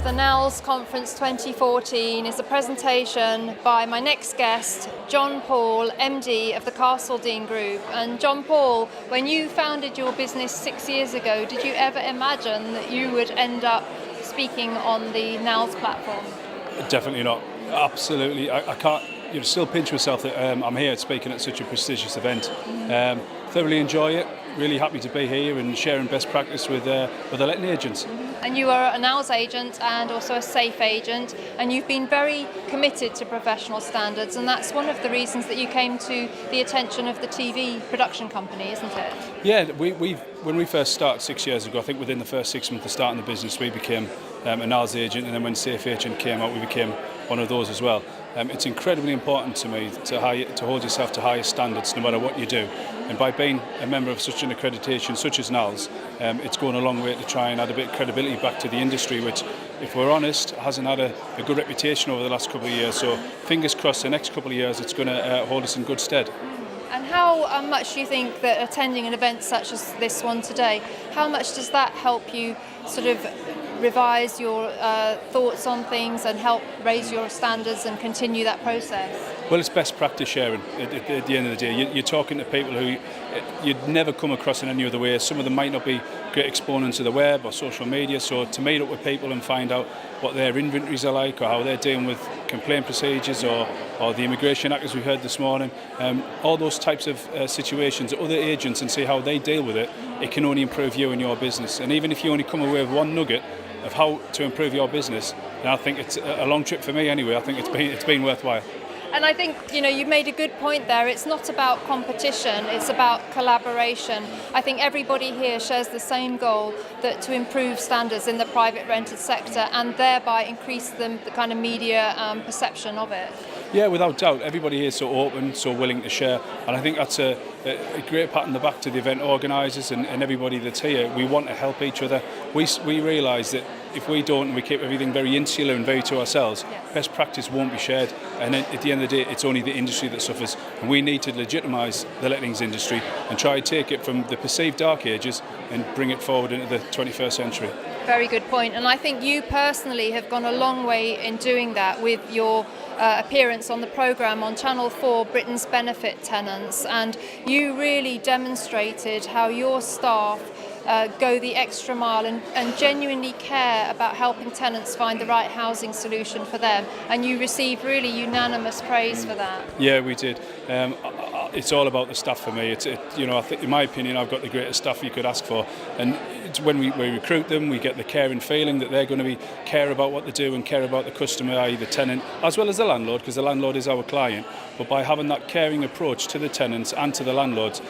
the NALS Conference 2014 is a presentation by my next guest, John Paul, MD of the Castledene Group. And John Paul, when you founded your business 6 years ago, did you ever imagine that you would end up speaking on the NALS platform? Definitely not. Absolutely. I can't still pinch myself that I'm here speaking at such a prestigious event. Thoroughly enjoy it. Really happy to be here and sharing best practice with the letting agents. And you are a NALS agent and also a safe agent, and you've been very committed to professional standards, and that's one of the reasons that you came to the attention of the TV production company, isn't it? Yeah, when we first started 6 years ago, I think within the first 6 months of starting the business, we became a NALS agent, and then when Safe Agent came out, we became one of those as well. It's incredibly important to me to hold yourself to higher standards no matter what you do. And by being a member of such an accreditation such as NALS, it's going a long way to try and add a bit of credibility back to the industry, which, if we're honest, hasn't had a good reputation over the last couple of years. So fingers crossed the next couple of years it's going to hold us in good stead. And how much do you think that attending an event such as this one today, how much does that help you sort of revise your thoughts on things and help raise your standards and continue that process? Well, it's best practice sharing at the end of the day. You're talking to people who you'd never come across in any other way. Some of them might not be great exponents of the web or social media, so to meet up with people and find out what their inventories are like, or how they're dealing with complaint procedures, or the Immigration Act, as we heard this morning, all those types of situations, other agents, and see how they deal with it, it can only improve you and your business. And even if you only come away with one nugget of how to improve your business, and I think it's a long trip for me anyway. I think it's been worthwhile. And I think, you've made a good point there. It's not about competition, it's about collaboration. I think everybody here shares the same goal, that to improve standards in the private rented sector and thereby increase the kind of media perception of it. Yeah, without doubt. Everybody here is so open, so willing to share. And I think that's a great pat on the back to the event organisers and everybody that's here. We want to help each other. We realise that if we don't, and we keep everything very insular and very to ourselves, yes, best practice won't be shared. And then at the end of the day, it's only the industry that suffers. And we need to legitimise the lettings industry and try to take it from the perceived dark ages and bring it forward into the 21st century. Very good point. And I think you personally have gone a long way in doing that with your appearance on the programme on Channel 4, Britain's Benefit Tenants. And you really demonstrated how your staff go the extra mile and genuinely care about helping tenants find the right housing solution for them. And you received really unanimous praise for that. Yeah, we did. It's all about the staff for me. I think, in my opinion, I've got the greatest staff you could ask for. And it's when we recruit them, we get the caring feeling that they're going to care about what they do and care about the customer, i.e. the tenant, as well as the landlord, because the landlord is our client. But by having that caring approach to the tenants and to the landlords,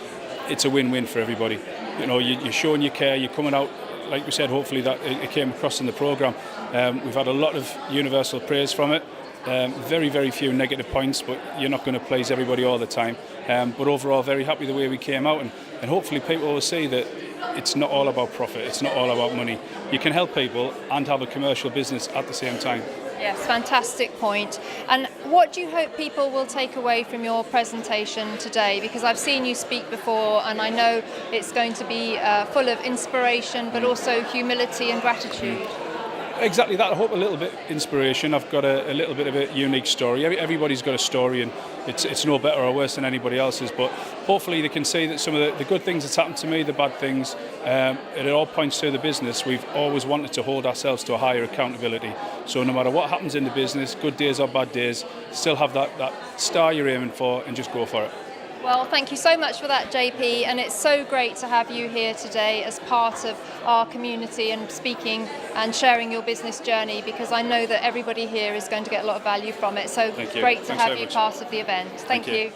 it's a win-win for everybody. You're showing your care, you're coming out, like we said, hopefully that it came across in the programme. We've had a lot of universal praise from it. Very, very few negative points, but you're not going to please everybody all the time. But overall, very happy the way we came out, and hopefully people will see that it's not all about profit, it's not all about money. You can help people and have a commercial business at the same time. Yes, fantastic point. And what do you hope people will take away from your presentation today? Because I've seen you speak before, and I know it's going to be full of inspiration, but also humility and gratitude. Exactly that. I hope a little bit inspiration. I've got a little bit of a unique story. Everybody's got a story, and it's no better or worse than anybody else's. But hopefully they can see that some of the good things that's happened to me, the bad things, it all points to the business. We've always wanted to hold ourselves to a higher accountability. So no matter what happens in the business, good days or bad days, still have that star you're aiming for and just go for it. Well, thank you so much for that, JP, and it's so great to have you here today as part of our community and speaking and sharing your business journey, because I know that everybody here is going to get a lot of value from it. So great to have you part of the event. Thank you.